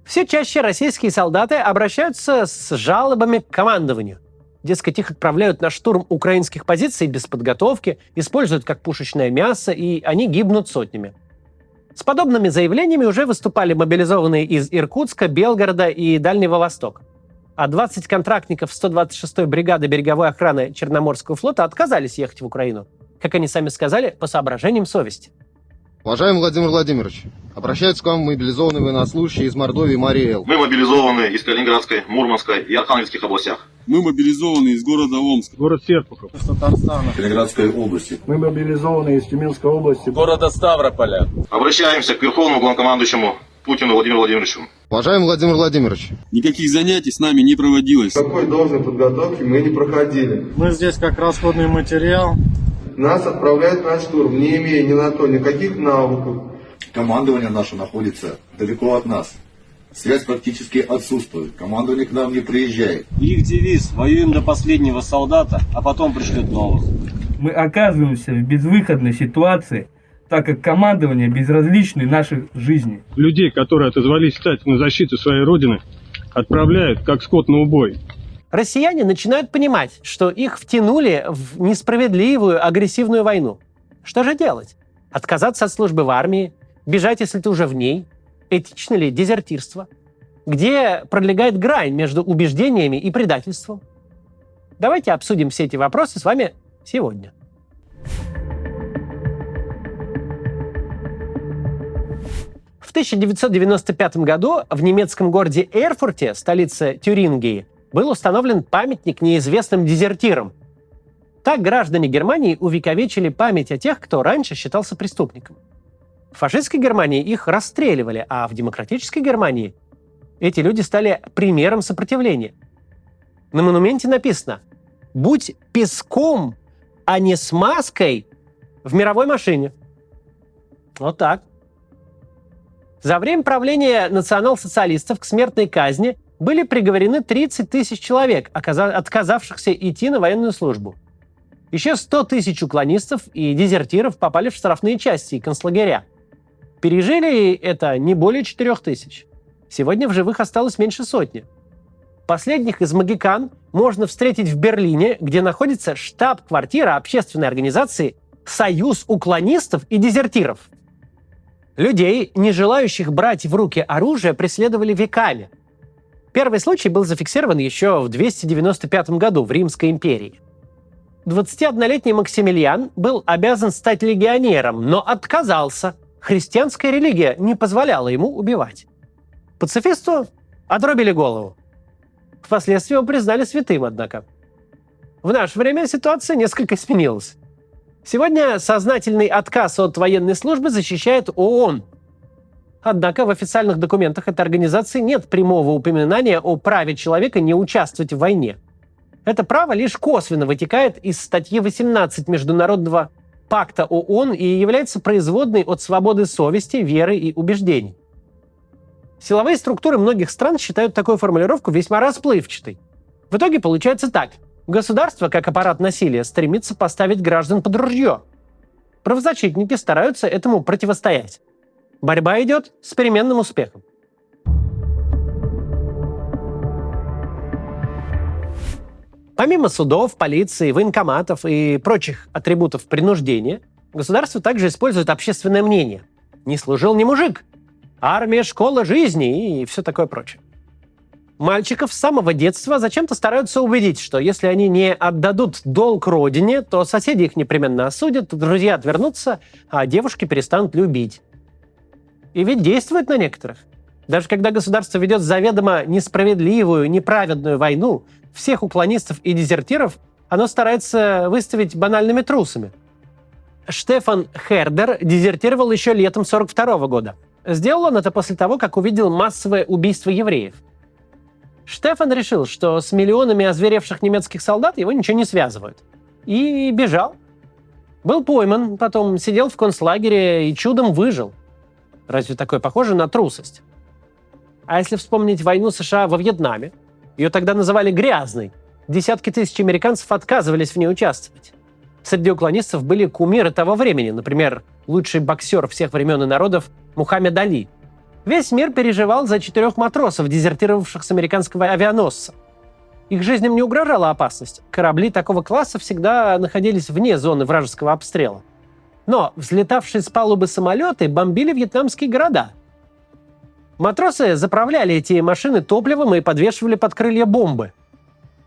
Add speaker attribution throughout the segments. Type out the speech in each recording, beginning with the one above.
Speaker 1: Все чаще российские солдаты обращаются с жалобами к командованию. Дескать, их отправляют на штурм украинских позиций без подготовки, используют как пушечное мясо, и они гибнут сотнями. С подобными заявлениями уже выступали мобилизованные из Иркутска, Белгорода и Дальнего Востока. А 20 контрактников 126-й бригады береговой охраны Черноморского флота отказались ехать в Украину, как они сами сказали, по соображениям совести.
Speaker 2: Уважаемый Владимир Владимирович, обращаются к вам мобилизованные военнослужащие из Мордовии и Марии Эл.
Speaker 3: Мы мобилизованы из Калининградской, Мурманской и Архангельских областях.
Speaker 4: Мы мобилизованы из города Омск,
Speaker 5: город Серпухов,
Speaker 4: Татарстана,
Speaker 3: Калининградской области.
Speaker 5: мы мобилизованы из Тюменской области,
Speaker 4: города Ставрополя.
Speaker 3: Обращаемся к Верховному главнокомандующему Путину Владимиру Владимировичу.
Speaker 2: Уважаемый Владимир Владимирович,
Speaker 4: Никаких занятий с нами не проводилось.
Speaker 6: Какой должной подготовки мы не проходили.
Speaker 5: Мы здесь как расходный материал.
Speaker 6: Нас отправляют на штурм, не имея ни на то никаких навыков.
Speaker 7: Командование наше находится далеко от нас. Связь практически отсутствует. Командование к нам не приезжает.
Speaker 8: Их девиз: воюем до последнего солдата, а потом пришлют новых.
Speaker 9: Мы оказываемся в безвыходной ситуации, так как командование безразличны нашей жизни.
Speaker 5: Людей, которые отозвались стать на защиту своей родины, отправляют как скот на убой.
Speaker 1: Россияне начинают понимать, что их втянули в несправедливую агрессивную войну. Что же делать? Отказаться от службы в армии? Бежать, если ты уже в ней? Этично ли дезертирство? Где пролегает грань между убеждениями и предательством? Давайте обсудим все эти вопросы с вами сегодня. В 1995 году в немецком городе Эрфурте, столице Тюрингии, был установлен памятник неизвестным дезертирам. Так граждане Германии увековечили память о тех, кто раньше считался преступником. В фашистской Германии их расстреливали, а в демократической Германии эти люди стали примером сопротивления. На монументе написано: «Будь песком, а не смазкой в мировой машине». Вот так. За время правления национал-социалистов к смертной казни были приговорены 30 тысяч человек, отказавшихся идти на военную службу. Еще 100 тысяч уклонистов и дезертиров попали в штрафные части и концлагеря. Пережили это не более 4 тысяч. Сегодня в живых осталось меньше сотни. Последних из могикан можно встретить в Берлине, где находится штаб-квартира общественной организации «Союз уклонистов и дезертиров». Людей, не желающих брать в руки оружие, преследовали веками. Первый случай был зафиксирован еще в 295 году в Римской империи. 21-летний Максимилиан был обязан стать легионером, но отказался. Христианская религия не позволяла ему убивать. Пацифисту отрубили голову. Впоследствии его признали святым, однако. В наше время ситуация несколько сменилась. Сегодня сознательный отказ от военной службы защищает ООН. Однако в официальных документах этой организации нет прямого упоминания о праве человека не участвовать в войне. Это право лишь косвенно вытекает из статьи 18 Международного пакта ООН и является производной от свободы совести, веры и убеждений. Силовые структуры многих стран считают такую формулировку весьма расплывчатой. В итоге получается так. Государство, как аппарат насилия, стремится поставить граждан под ружье. Правозащитники стараются этому противостоять. Борьба идет с переменным успехом. Помимо судов, полиции, военкоматов и прочих атрибутов принуждения, государство также использует общественное мнение. Не служил ни мужик. Армия, школа жизни и все такое прочее. Мальчиков с самого детства зачем-то стараются убедить, что если они не отдадут долг родине, то соседи их непременно осудят, друзья отвернутся, а девушки перестанут любить. И ведь действует на некоторых. Даже когда государство ведет заведомо несправедливую, неправедную войну, всех уклонистов и дезертиров оно старается выставить банальными трусами. Штефан Хердер дезертировал еще летом 1942 года. Сделал он это после того, как увидел массовое убийство евреев. Штефан решил, что с миллионами озверевших немецких солдат его ничего не связывает. И бежал. Был пойман, потом сидел в концлагере и чудом выжил. Разве такое похоже на трусость? А если вспомнить войну США во Вьетнаме, ее тогда называли «грязной», десятки тысяч американцев отказывались в ней участвовать. Среди уклонистов были кумиры того времени, например, лучший боксер всех времен и народов Мухаммед Али. Весь мир переживал за 4 матросов, дезертировавших с американского авианосца. Их жизням не угрожала опасность. Корабли такого класса всегда находились вне зоны вражеского обстрела. Но взлетавшие с палубы самолеты бомбили вьетнамские города. Матросы заправляли эти машины топливом и подвешивали под крылья бомбы.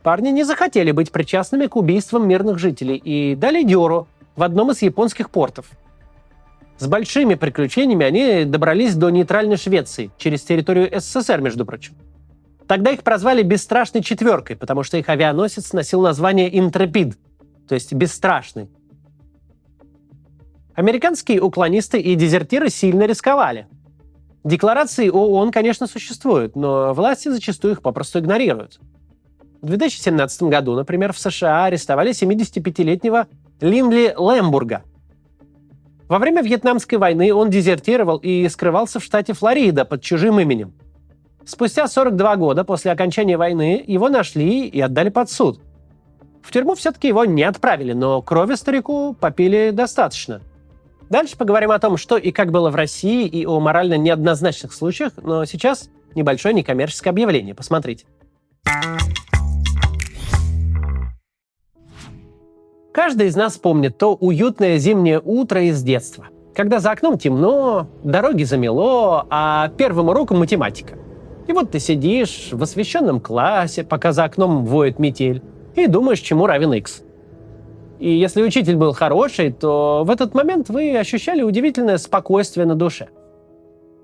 Speaker 1: Парни не захотели быть причастными к убийствам мирных жителей и дали дёру в одном из японских портов. С большими приключениями они добрались до нейтральной Швеции, через территорию СССР, между прочим. Тогда их прозвали «Бесстрашной четверкой», потому что их авианосец носил название «Интрепид», то есть «бесстрашный». Американские уклонисты и дезертиры сильно рисковали. Декларации ООН, конечно, существуют, но власти зачастую их попросту игнорируют. В 2017 году, например, в США арестовали 75-летнего Линдли Лэмбурга. Во время Вьетнамской войны он дезертировал и скрывался в штате Флорида под чужим именем. Спустя 42 года после окончания войны его нашли и отдали под суд. В тюрьму все-таки его не отправили, но крови старику попили достаточно. Дальше поговорим о том, что и как было в России, и о морально неоднозначных случаях, но сейчас небольшое некоммерческое объявление. Посмотрите. Каждый из нас помнит то уютное зимнее утро из детства, когда за окном темно, дороги замело, а первым уроком математика. И вот ты сидишь в освещенном классе, пока за окном воет метель, и думаешь, чему равен x. И если учитель был хороший, то в этот момент вы ощущали удивительное спокойствие на душе.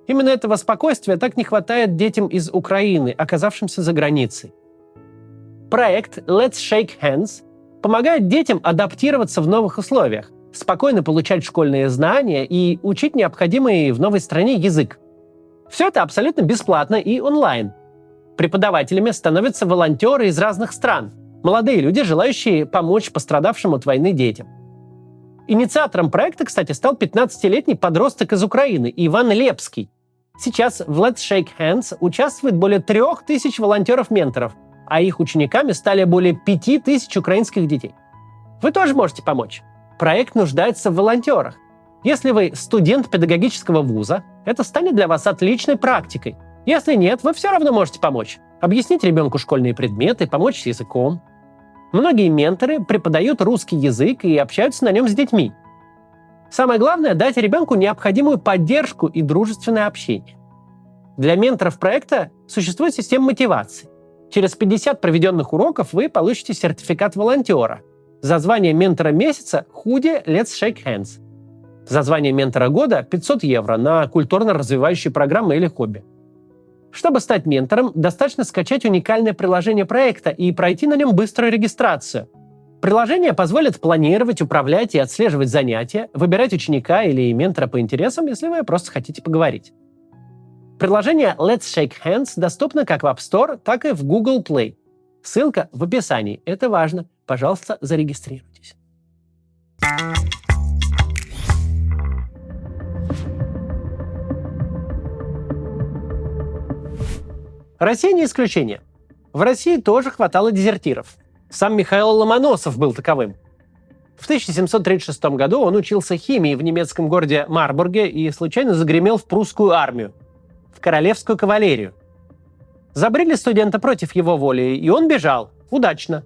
Speaker 1: Именно этого спокойствия так не хватает детям из Украины, оказавшимся за границей. Проект Let's Shake Hands помогает детям адаптироваться в новых условиях, спокойно получать школьные знания и учить необходимый в новой стране язык. Все это абсолютно бесплатно и онлайн. Преподавателями становятся волонтеры из разных стран, молодые люди, желающие помочь пострадавшим от войны детям. Инициатором проекта, кстати, стал 15-летний подросток из Украины Иван Лепский. Сейчас в Let's Shake Hands участвует более 3000 волонтеров-менторов, а их учениками стали более 5000 украинских детей. Вы тоже можете помочь. Проект нуждается в волонтерах. Если вы студент педагогического вуза, это станет для вас отличной практикой. Если нет, вы все равно можете помочь. Объяснить ребенку школьные предметы, помочь с языком. Многие менторы преподают русский язык и общаются на нем с детьми. Самое главное – дать ребенку необходимую поддержку и дружественное общение. Для менторов проекта существует система мотивации. Через 50 проведенных уроков вы получите сертификат волонтера. За звание ментора месяца – худи Let's Shake Hands. За звание ментора года – 500 евро на культурно-развивающие программы или хобби. Чтобы стать ментором, достаточно скачать уникальное приложение проекта и пройти на нем быструю регистрацию. Приложение позволит планировать, управлять и отслеживать занятия, выбирать ученика или ментора по интересам, если вы просто хотите поговорить. Приложение Let's Shake Hands доступно как в App Store, так и в Google Play. Ссылка в описании. Это важно. Пожалуйста, зарегистрируйтесь. Россия не исключение. В России тоже хватало дезертиров. Сам Михаил Ломоносов был таковым. В 1736 году он учился химии в немецком городе Марбурге и случайно загремел в прусскую армию, в королевскую кавалерию. Забрили студента против его воли, и он бежал. Удачно.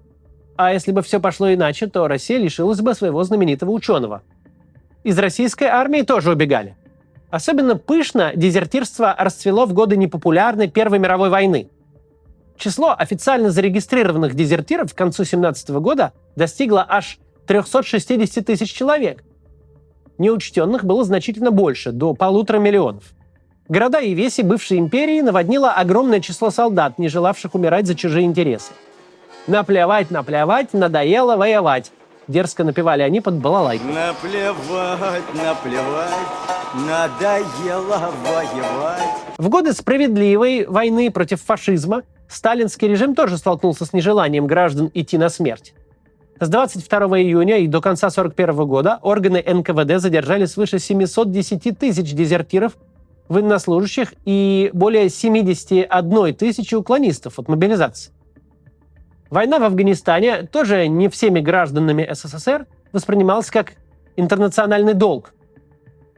Speaker 1: А если бы все пошло иначе, то Россия лишилась бы своего знаменитого ученого. Из российской армии тоже убегали. Особенно пышно дезертирство расцвело в годы непопулярной Первой мировой войны. Число официально зарегистрированных дезертиров к концу 1917 года достигло аж 360 тысяч человек. Неучтенных было значительно больше, до 1,5 миллиона. Города и веси бывшей империи наводнило огромное число солдат, не желавших умирать за чужие интересы. «Наплевать, наплевать, надоело воевать», — дерзко напевали они под балалайку.
Speaker 10: Наплевать, наплевать, надоело воевать.
Speaker 1: В годы справедливой войны против фашизма сталинский режим тоже столкнулся с нежеланием граждан идти на смерть. С 22 июня и до конца 1941 года органы НКВД задержали свыше 710 тысяч дезертиров, военнослужащих и более 71 тысячи уклонистов от мобилизации. Война в Афганистане тоже не всеми гражданами СССР воспринималась как интернациональный долг.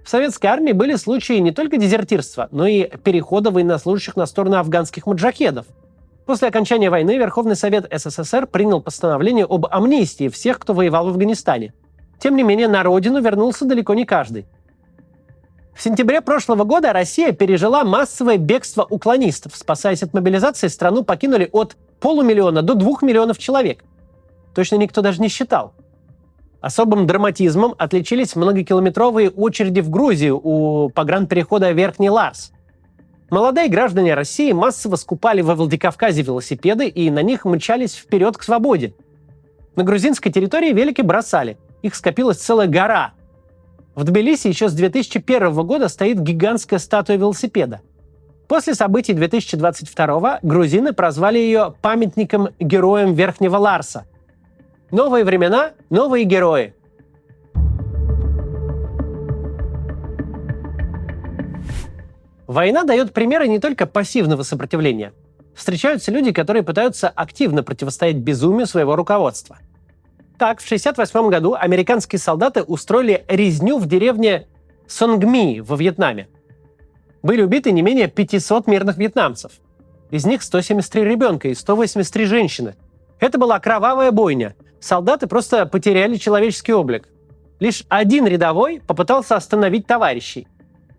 Speaker 1: В советской армии были случаи не только дезертирства, но и перехода военнослужащих на сторону афганских маджахедов. После окончания войны Верховный Совет СССР принял постановление об амнистии всех, кто воевал в Афганистане. Тем не менее, на родину вернулся далеко не каждый. В сентябре прошлого года Россия пережила массовое бегство уклонистов. Спасаясь от мобилизации, страну покинули от 500 000 до 2 миллионов человек. Точно никто даже не считал. Особым драматизмом отличились многокилометровые очереди в Грузию у погранперехода Верхний Ларс. Молодые граждане России массово скупали во Владикавказе велосипеды и на них мчались вперед к свободе. На грузинской территории велики бросали. Их скопилась целая гора. В Тбилиси еще с 2001 года стоит гигантская статуя велосипеда. После событий 2022 грузины прозвали ее памятником героям Верхнего Ларса. Новые времена, новые герои. Война дает примеры не только пассивного сопротивления. Встречаются люди, которые пытаются активно противостоять безумию своего руководства. Так, в 1968 году американские солдаты устроили резню в деревне Сонгми во Вьетнаме. Были убиты не менее 500 мирных вьетнамцев. Из них 173 ребенка и 183 женщины. Это была кровавая бойня. Солдаты просто потеряли человеческий облик. Лишь один рядовой попытался остановить товарищей.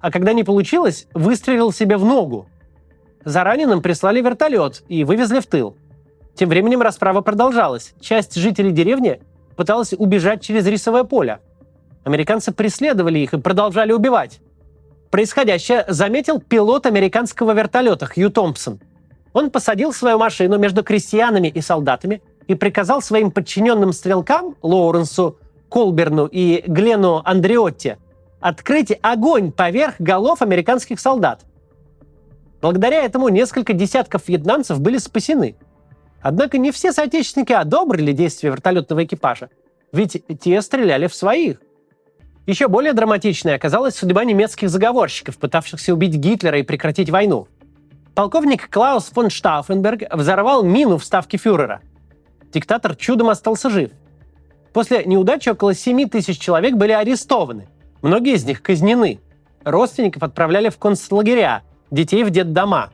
Speaker 1: А когда не получилось, выстрелил себе в ногу. За раненым прислали вертолет и вывезли в тыл. Тем временем расправа продолжалась. Часть жителей деревни пыталась убежать через рисовое поле. Американцы преследовали их и продолжали убивать. Происходящее заметил пилот американского вертолета Хью Томпсон. Он посадил свою машину между крестьянами и солдатами и приказал своим подчиненным стрелкам Лоуренсу Колберну и Глену Андреотти открыть огонь поверх голов американских солдат. Благодаря этому несколько десятков вьетнамцев были спасены. Однако не все соотечественники одобрили действия вертолетного экипажа, ведь те стреляли в своих. Еще более драматичной оказалась судьба немецких заговорщиков, пытавшихся убить Гитлера и прекратить войну. Полковник Клаус фон Штауфенберг взорвал мину в ставке фюрера. Диктатор чудом остался жив. После неудачи около 7 тысяч человек были арестованы. Многие из них казнены. Родственников отправляли в концлагеря, детей в детдома.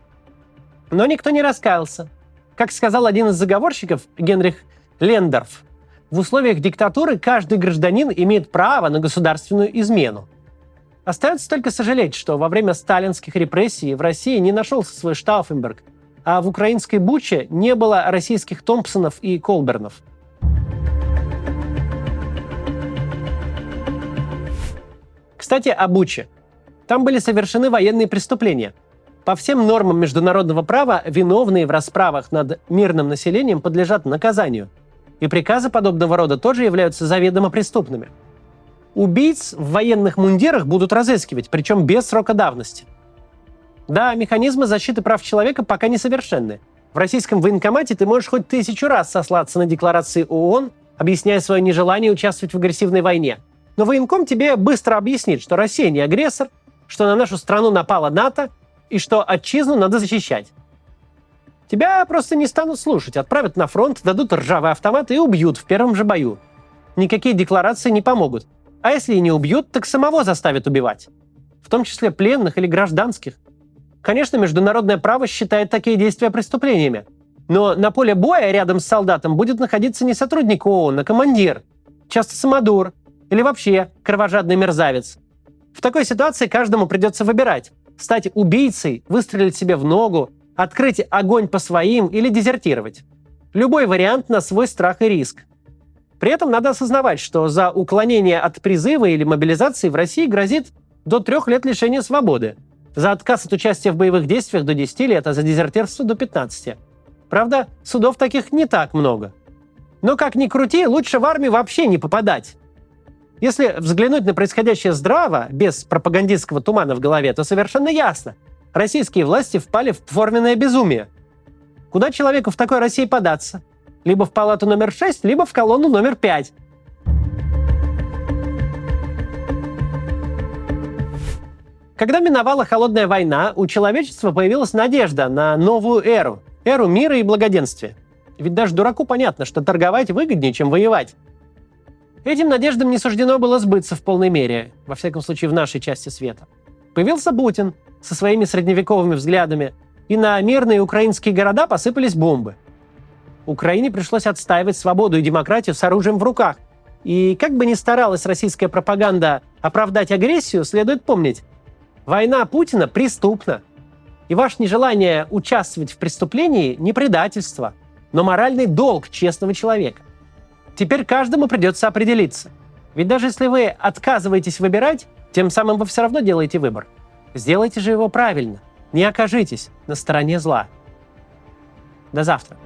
Speaker 1: Но никто не раскаялся. Как сказал один из заговорщиков, Генрих Лендорф, в условиях диктатуры каждый гражданин имеет право на государственную измену. Остается только сожалеть, что во время сталинских репрессий в России не нашелся свой Штауфенберг, а в украинской Буче не было российских Томпсонов и Колбернов. Кстати, о Буче. Там были совершены военные преступления. По всем нормам международного права виновные в расправах над мирным населением подлежат наказанию. И приказы подобного рода тоже являются заведомо преступными. Убийц в военных мундирах будут разыскивать, причем без срока давности. Да, механизмы защиты прав человека пока несовершенны. В российском военкомате ты можешь хоть 1000 раз сослаться на декларации ООН, объясняя свое нежелание участвовать в агрессивной войне. Но военком тебе быстро объяснит, что Россия не агрессор, что на нашу страну напала НАТО и что отчизну надо защищать. Тебя просто не станут слушать, отправят на фронт, дадут ржавый автомат и убьют в первом же бою. Никакие декларации не помогут. А если и не убьют, так самого заставят убивать. В том числе пленных или гражданских. Конечно, международное право считает такие действия преступлениями. Но на поле боя рядом с солдатом будет находиться не сотрудник ООН, а командир. Часто самодур. Или вообще кровожадный мерзавец. В такой ситуации каждому придется выбирать. Стать убийцей, выстрелить себе в ногу, открыть огонь по своим или дезертировать. Любой вариант на свой страх и риск. При этом надо осознавать, что за уклонение от призыва или мобилизации в России грозит до 3 лет лишения свободы. За отказ от участия в боевых действиях до 10 лет, а за дезертирство до 15. Правда, судов таких не так много. Но как ни крути, лучше в армию вообще не попадать. Если взглянуть на происходящее здраво, без пропагандистского тумана в голове, то совершенно ясно. Российские власти впали в форменное безумие. Куда человеку в такой России податься? Либо в палату номер 6, либо в колонну номер 5. Когда миновала холодная война, у человечества появилась надежда на новую эру. Эру мира и благоденствия. Ведь даже дураку понятно, что торговать выгоднее, чем воевать. Этим надеждам не суждено было сбыться в полной мере, во всяком случае в нашей части света. Появился Путин со своими средневековыми взглядами, и на мирные украинские города посыпались бомбы. Украине пришлось отстаивать свободу и демократию с оружием в руках. И как бы ни старалась российская пропаганда оправдать агрессию, следует помнить, война Путина преступна. И ваше нежелание участвовать в преступлении не предательство, но моральный долг честного человека. Теперь каждому придется определиться. Ведь даже если вы отказываетесь выбирать, тем самым вы все равно делаете выбор. Сделайте же его правильно. Не окажитесь на стороне зла. До завтра.